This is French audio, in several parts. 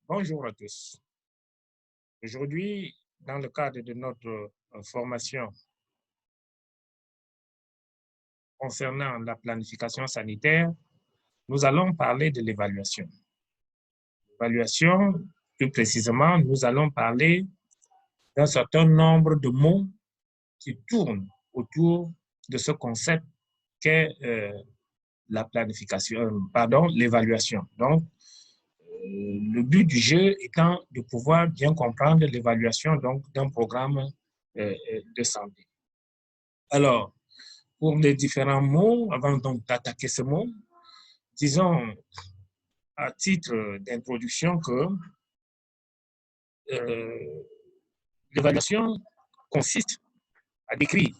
Bonjour à tous. Aujourd'hui, dans le cadre de notre formation concernant la planification sanitaire, nous allons parler de l'évaluation. L'évaluation, plus précisément, nous allons parler d'un certain nombre de mots qui tournent autour de ce concept qu'est la planification, l'évaluation. Donc, le but du jeu étant de pouvoir bien comprendre l'évaluation d'un programme de santé. Alors, pour les différents mots, avant donc d'attaquer ce mot, disons à titre d'introduction que l'évaluation consiste à décrire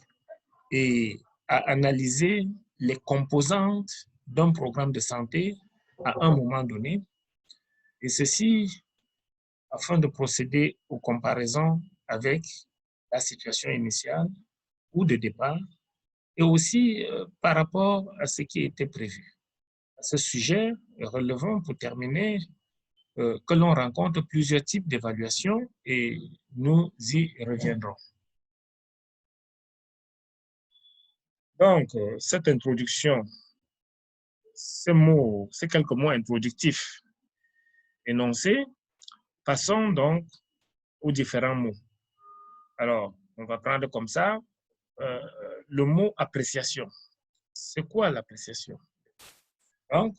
et à analyser les composantes d'un programme de santé à un moment donné, et ceci afin de procéder aux comparaisons avec la situation initiale ou de départ, et aussi par rapport à ce qui était prévu. À ce sujet, relevons pour terminer que l'on rencontre plusieurs types d'évaluations et nous y reviendrons. Donc, cette introduction, ces quelques mots introductifs énoncés, passons donc aux différents mots. Alors, on va prendre comme ça le mot appréciation. C'est quoi l'appréciation? Donc,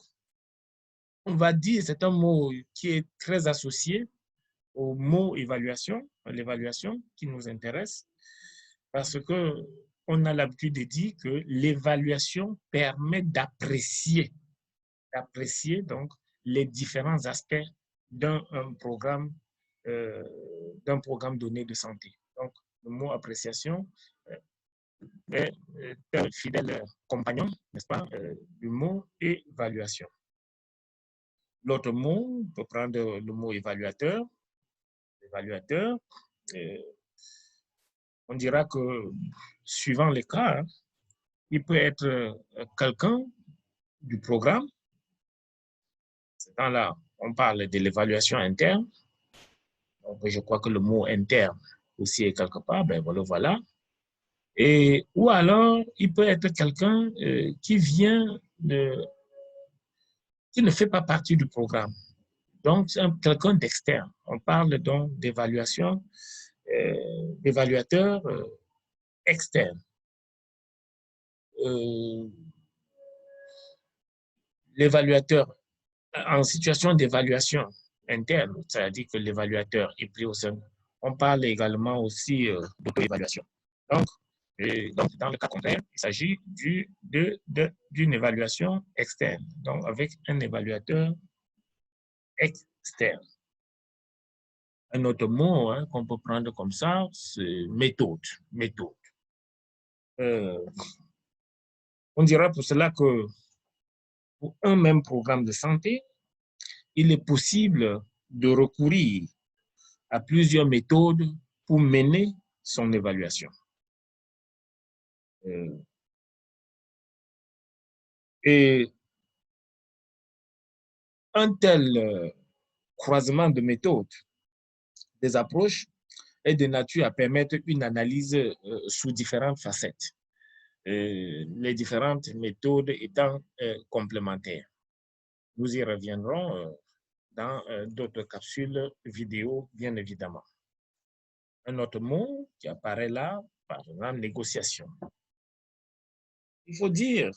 on va dire, c'est un mot qui est très associé au mot évaluation, à l'évaluation qui nous intéresse, parce qu'on a l'habitude de dire que l'évaluation permet d'apprécier donc les différents aspects d'un programme donné de santé. Donc, le mot appréciation est un fidèle compagnon, n'est-ce pas, du mot évaluation. L'autre mot, on peut prendre le mot évaluateur. L'évaluateur, on dira que, suivant les cas, il peut être quelqu'un du programme. Ce temps-là, on parle de l'évaluation interne. Donc, je crois que le mot interne aussi est quelque part, ben voilà. Et, ou alors, il peut être quelqu'un qui ne fait pas partie du programme. Donc, c'est quelqu'un d'externe. On parle donc d'évaluation, d'évaluateur externe. L'évaluateur en situation d'évaluation interne, c'est-à-dire que l'évaluateur est pris au sein. On parle également aussi d'auto-évaluation. Donc, dans le cas contraire, il s'agit d'une évaluation externe, donc avec un évaluateur externe. Un autre mot qu'on peut prendre comme ça, c'est méthode. On dira pour cela que pour un même programme de santé, il est possible de recourir à plusieurs méthodes pour mener son évaluation. Et un tel croisement de méthodes, des approches, est de nature à permettre une analyse sous différentes facettes, les différentes méthodes étant complémentaires. Nous y reviendrons dans d'autres capsules vidéo, bien évidemment. Un autre mot qui apparaît là, par exemple, négociation. Il faut dire,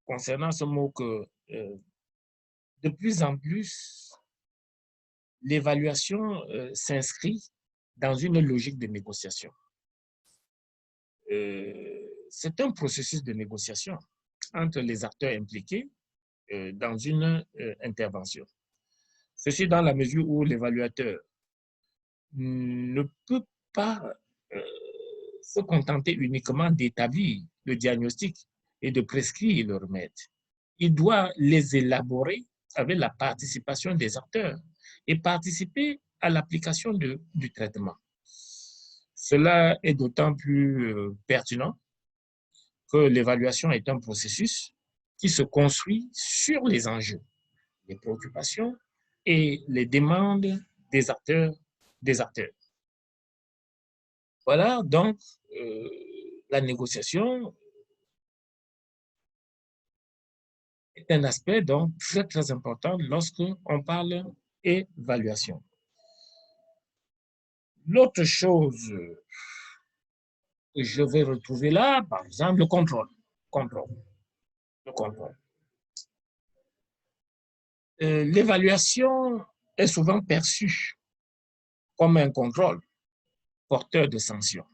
concernant ce mot, que de plus en plus, l'évaluation s'inscrit dans une logique de négociation. C'est un processus de négociation entre les acteurs impliqués dans une intervention. Ceci dans la mesure où l'évaluateur ne peut pas se contenter uniquement d'établir le diagnostic et de prescrire le remède. Il doit les élaborer avec la participation des acteurs et participer à l'application du traitement. Cela est d'autant plus pertinent que l'évaluation est un processus qui se construit sur les enjeux, les préoccupations et les demandes des acteurs, Voilà, donc, la négociation est un aspect donc très, très important lorsqu'on parle évaluation. L'autre chose que je vais retrouver là, par exemple, le contrôle. Le contrôle. L'évaluation est souvent perçue comme un contrôle porteur de sanctions.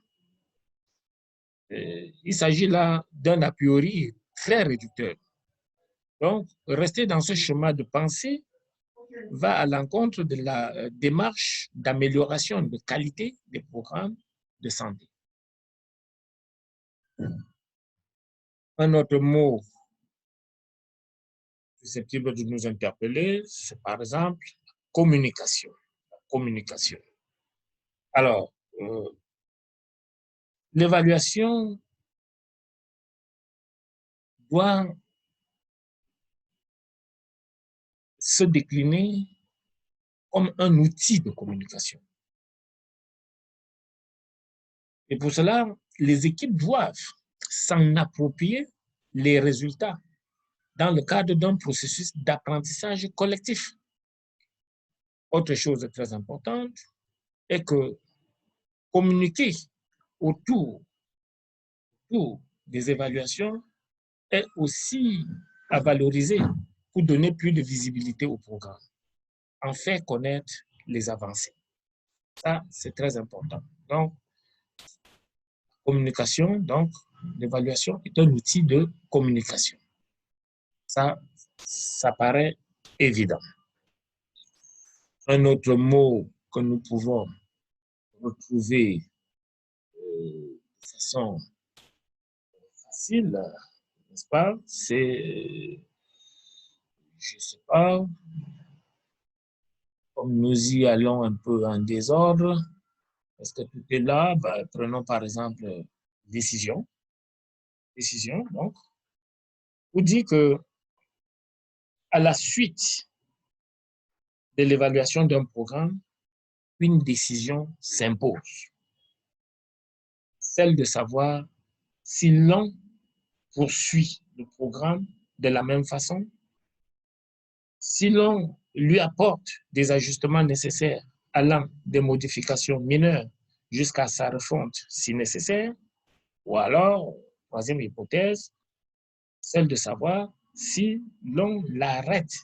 Il s'agit là d'un a priori très réducteur. Donc, rester dans ce schéma de pensée va à l'encontre de la démarche d'amélioration de qualité des programmes de santé. Un autre mot susceptible de nous interpeller, c'est par exemple communication. Communication. Alors, l'évaluation doit se décliner comme un outil de communication. Et pour cela, les équipes doivent s'en approprier les résultats dans le cadre d'un processus d'apprentissage collectif. Autre chose très importante est que communiquer autour des évaluations est aussi à valoriser pour donner plus de visibilité au programme, en faire connaître les avancées. Ça, c'est très important. Donc, communication, donc, l'évaluation est un outil de communication. Ça paraît évident. Un autre mot que nous pouvons retrouver de façon facile, n'est-ce pas, c'est, je ne sais pas, comme nous y allons un peu en désordre, est-ce que tout est là? Ben, prenons par exemple décision. Décision, donc, on dit que à la suite de l'évaluation d'un programme, une décision s'impose. Celle de savoir si l'on poursuit le programme de la même façon, si l'on lui apporte des ajustements nécessaires allant des modifications mineures jusqu'à sa refonte si nécessaire, ou alors, troisième hypothèse, celle de savoir si l'on l'arrête.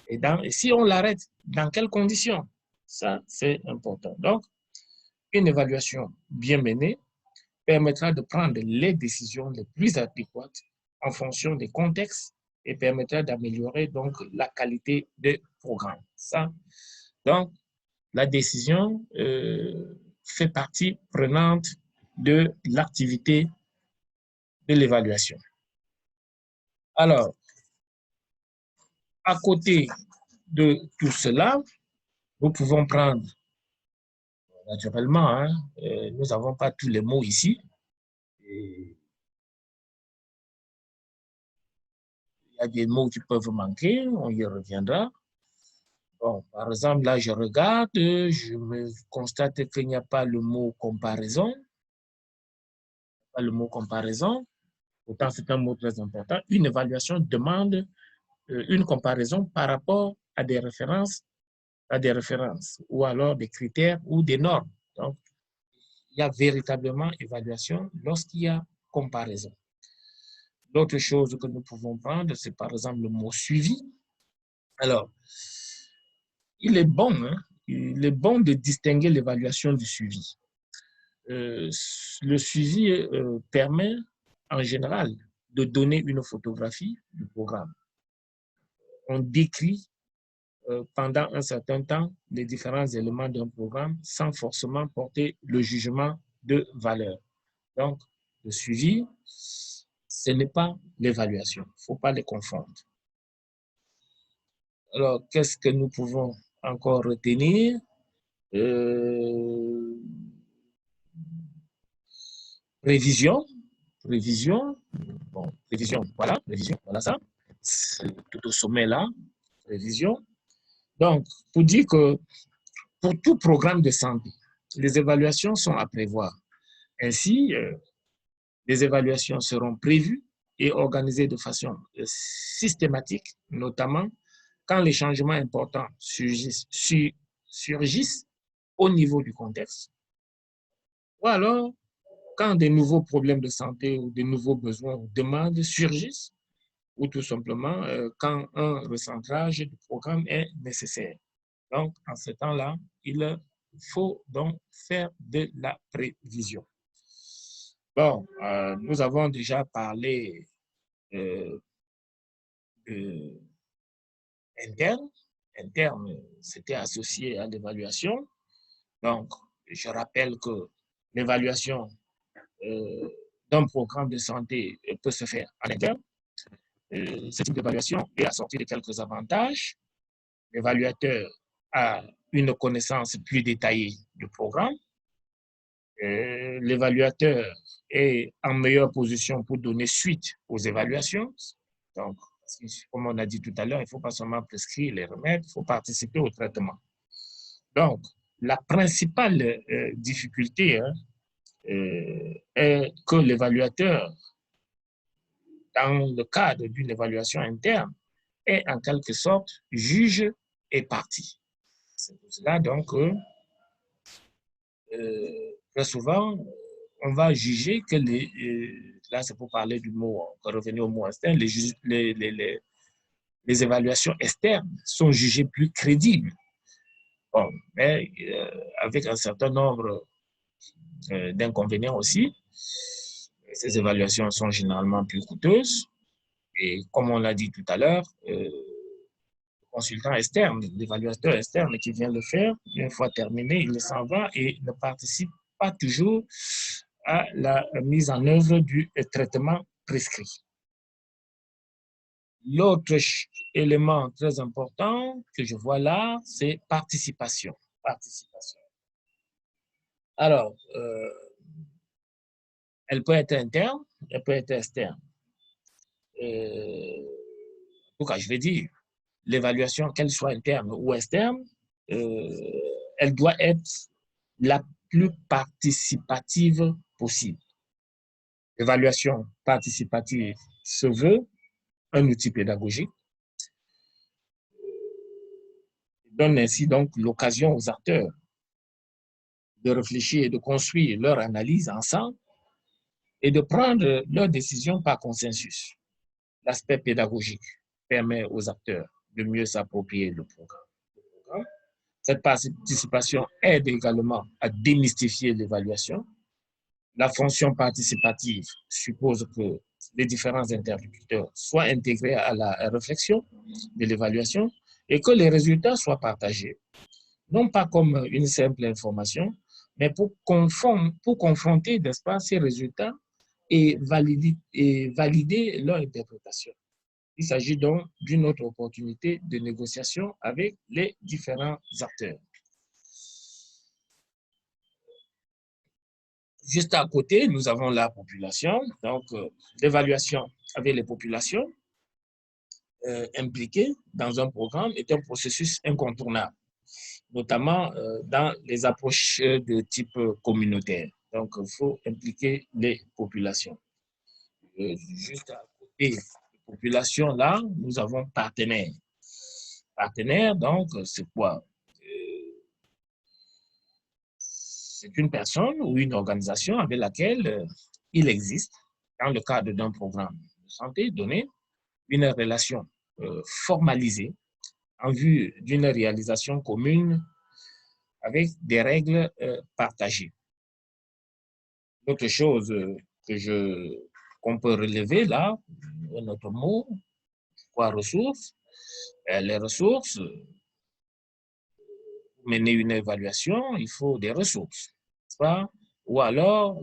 Et si on l'arrête, dans quelles conditions? Ça, c'est important. Donc, une évaluation bien menée permettra de prendre les décisions les plus adéquates en fonction des contextes et permettra d'améliorer donc la qualité des programmes. Ça, donc, la décision fait partie prenante de l'activité de l'évaluation. Alors, à côté de tout cela, nous pouvons prendre, naturellement, hein, nous n'avons pas tous les mots ici. Et il y a des mots qui peuvent manquer, on y reviendra. Bon, par exemple, là, je regarde, je me constate qu'il n'y a pas le mot comparaison. Pas le mot comparaison. Pourtant, c'est un mot très important. Une évaluation demande une comparaison par rapport à des références ou alors des critères ou des normes. Donc, il y a véritablement évaluation lorsqu'il y a comparaison. D'autres choses que nous pouvons prendre, c'est par exemple le mot suivi. Alors, il est bon de distinguer l'évaluation du suivi. Le suivi permet en général de donner une photographie du programme. On décrit pendant un certain temps les différents éléments d'un programme sans forcément porter le jugement de valeur. Donc, le suivi, ce n'est pas l'évaluation. Il ne faut pas les confondre. Alors, qu'est-ce que nous pouvons encore retenir? Révision, voilà ça, tout au sommet là, révision. Donc, pour dire que pour tout programme de santé, les évaluations sont à prévoir. Ainsi, les évaluations seront prévues et organisées de façon systématique, notamment quand les changements importants surgissent au niveau du contexte, ou alors quand de nouveaux problèmes de santé ou de nouveaux besoins ou demandes surgissent, ou tout simplement quand un recentrage du programme est nécessaire. Donc, en ce temps-là, il faut donc faire de la prévision. Bon, nous avons déjà parlé euh, interne. Interne, c'était associé à l'évaluation. Donc, je rappelle que l'évaluation d'un programme de santé peut se faire en interne. Ce type d'évaluation est assorti de quelques avantages. L'évaluateur a une connaissance plus détaillée du programme. L'évaluateur est en meilleure position pour donner suite aux évaluations. Donc, comme on a dit tout à l'heure, il ne faut pas seulement prescrire les remèdes, il faut participer au traitement. Donc, la principale difficulté est que l'évaluateur, dans le cadre d'une évaluation interne, est en quelque sorte juge et partie. C'est pour cela donc très souvent, on va juger que là c'est pour parler du mot, on va revenir au mot externe, les évaluations externes sont jugées plus crédibles. Bon, mais avec un certain nombre d'inconvénients aussi. Ces évaluations sont généralement plus coûteuses. Et comme on l'a dit tout à l'heure, le consultant externe, l'évaluateur externe qui vient le faire, une fois terminé, il s'en va et ne participe pas toujours à la mise en œuvre du traitement prescrit. L'autre élément très important que je vois là, c'est participation. Participation. Alors, elle peut être interne, elle peut être externe. En tout cas, je vais dire, l'évaluation, qu'elle soit interne ou externe, elle doit être la plus participative possible. L'évaluation participative se veut un outil pédagogique, donne ainsi donc l'occasion aux acteurs de réfléchir et de construire leur analyse ensemble et de prendre leurs décisions par consensus. L'aspect pédagogique permet aux acteurs de mieux s'approprier le programme. Cette participation aide également à démystifier l'évaluation. La fonction participative suppose que les différents interlocuteurs soient intégrés à la réflexion de l'évaluation et que les résultats soient partagés, non pas comme une simple information, mais pour confronter, n'est-ce pas, ces résultats et valider leur interprétation. Il s'agit donc d'une autre opportunité de négociation avec les différents acteurs. Juste à côté, nous avons la population. Donc, l'évaluation avec les populations impliquées dans un programme est un processus incontournable, notamment dans les approches de type communautaire. Donc, il faut impliquer les populations. Juste à côté des populations, là, nous avons partenaires. Partenaire, donc, c'est quoi? C'est une personne ou une organisation avec laquelle il existe, dans le cadre d'un programme de santé donné, une relation formalisée en vue d'une réalisation commune avec des règles partagées. Autre chose qu'on peut relever là, un autre mot, quoi, ressources. Les ressources, pour mener une évaluation, il faut des ressources, n'est-ce pas? Ou alors,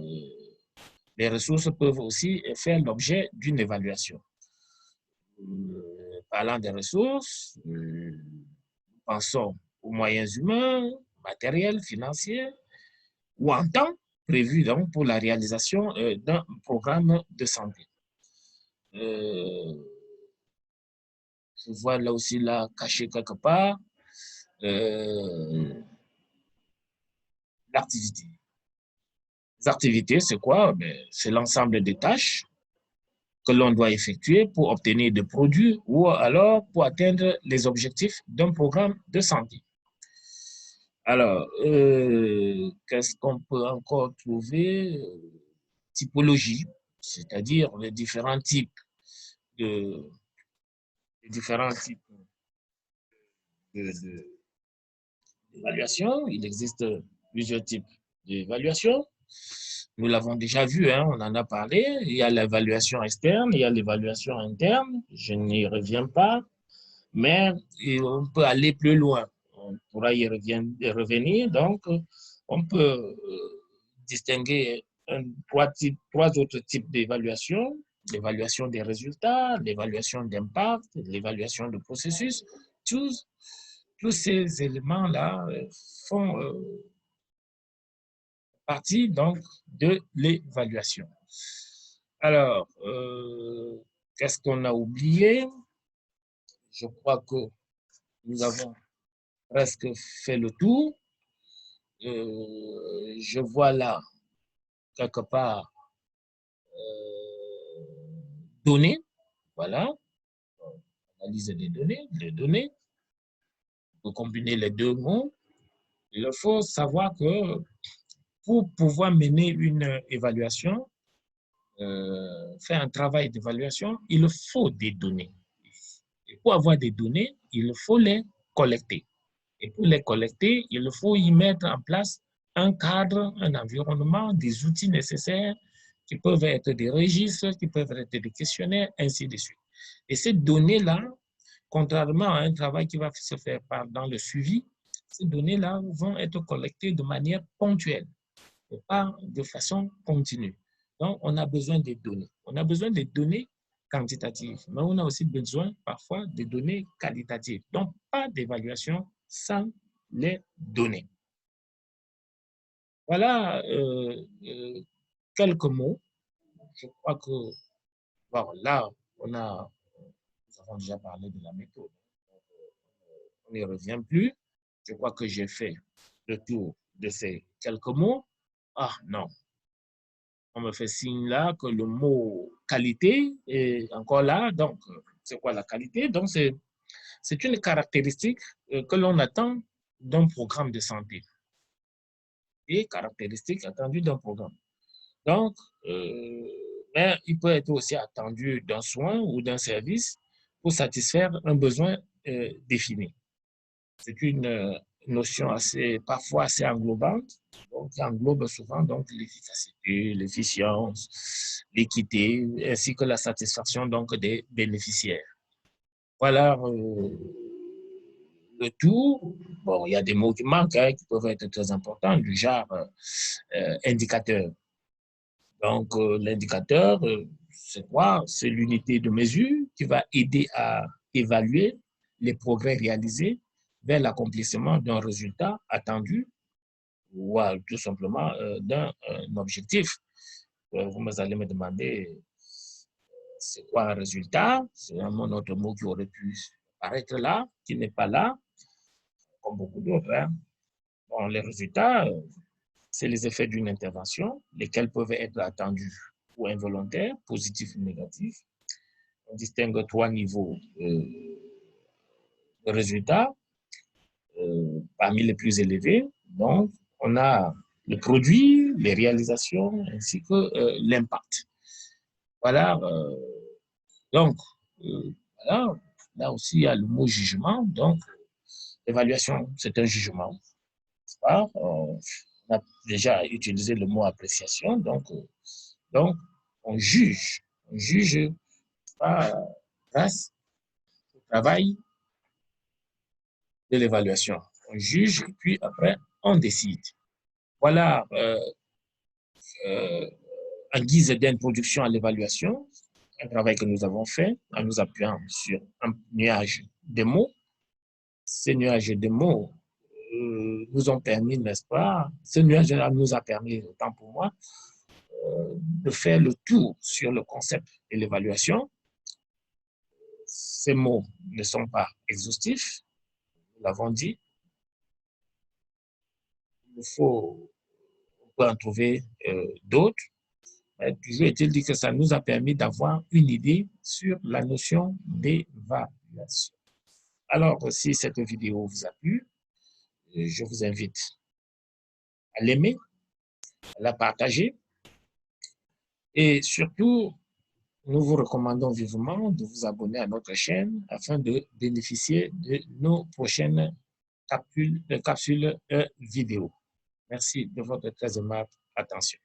les ressources peuvent aussi faire l'objet d'une évaluation. Parlant des ressources, pensons aux moyens humains, matériels, financiers, ou en temps prévu donc, pour la réalisation d'un programme de santé. Je vois là aussi là caché quelque part l'activité. Les activités, c'est quoi? C'est l'ensemble des tâches que l'on doit effectuer pour obtenir des produits ou alors pour atteindre les objectifs d'un programme de santé. Alors, qu'est-ce qu'on peut encore trouver? Typologie, c'est-à-dire les différents types de, d'évaluation. Il existe plusieurs types d'évaluation. Nous l'avons déjà vu, hein, on en a parlé. Il y a l'évaluation externe, il y a l'évaluation interne. Je n'y reviens pas, mais on peut aller plus loin. On pourra y revenir. Donc, on peut distinguer trois autres types d'évaluation. L'évaluation des résultats, l'évaluation d'impact, l'évaluation de processus. Tous ces éléments-là font partie donc de l'évaluation. Alors, qu'est-ce qu'on a oublié? Je crois que nous avons presque fait le tour. Je vois là, quelque part, données. Voilà, analyse des données, les données. Pour combiner les deux mots, il faut savoir que pour pouvoir mener une évaluation, faire un travail d'évaluation, il faut des données. Et pour avoir des données, il faut les collecter. Et pour les collecter, il faut y mettre en place un cadre, un environnement, des outils nécessaires qui peuvent être des registres, qui peuvent être des questionnaires, ainsi de suite. Et ces données-là, contrairement à un travail qui va se faire dans le suivi, ces données-là vont être collectées de manière ponctuelle et pas de façon continue. Donc, on a besoin des données. On a besoin des données quantitatives, mais on a aussi besoin parfois des données qualitatives. Donc, pas d'évaluation sans les données. Voilà quelques mots. Je crois que bon, là, nous avons déjà parlé de la méthode. On n'y revient plus. Je crois que j'ai fait le tour de ces quelques mots. Ah non, on me fait signe là que le mot qualité est encore là. Donc, c'est quoi la qualité? Donc, c'est une caractéristique que l'on attend d'un programme de santé. Et caractéristique attendue d'un programme. Donc, mais il peut être aussi attendu d'un soin ou d'un service pour satisfaire un besoin défini. C'est une notion parfois assez englobante, donc, qui englobe souvent donc l'efficacité, l'efficience, l'équité, ainsi que la satisfaction donc des bénéficiaires. Voilà le tout. Bon, il y a des mots qui manquent, hein, qui peuvent être très importants, du genre indicateur. Donc, l'indicateur, c'est quoi? C'est l'unité de mesure qui va aider à évaluer les progrès réalisés vers l'accomplissement d'un résultat attendu ou tout simplement d'un objectif. Vous allez me demander, c'est quoi un résultat? C'est un autre mot qui aurait pu apparaître là, qui n'est pas là, comme beaucoup d'autres. Hein. Bon, les résultats, c'est les effets d'une intervention, lesquels peuvent être attendus ou involontaires, positifs ou négatifs. On distingue trois niveaux de résultats parmi les plus élevés. Donc, on a le produit, les réalisations, ainsi que l'impact. Voilà. Donc, voilà. Là aussi, il y a le mot jugement. Donc, l'évaluation, c'est un jugement. On a déjà utilisé le mot appréciation. Donc on juge. On juge grâce au travail de l'évaluation. On juge, puis après, on décide. Voilà, en guise d'introduction à l'évaluation, un travail que nous avons fait en nous appuyant sur un nuage de mots. Ces nuages de mots nous ont permis, n'est-ce pas, ce nuage-là nous a permis, autant pour moi, de faire le tour sur le concept de l'évaluation. Ces mots ne sont pas exhaustifs, nous l'avons dit. Il faut pouvez en trouver d'autres. Toujours est-il dit que ça nous a permis d'avoir une idée sur la notion d'évaluation. Alors, si cette vidéo vous a plu, je vous invite à l'aimer, à la partager et surtout, nous vous recommandons vivement de vous abonner à notre chaîne afin de bénéficier de nos prochaines capsules vidéo. Merci de votre très aimable attention.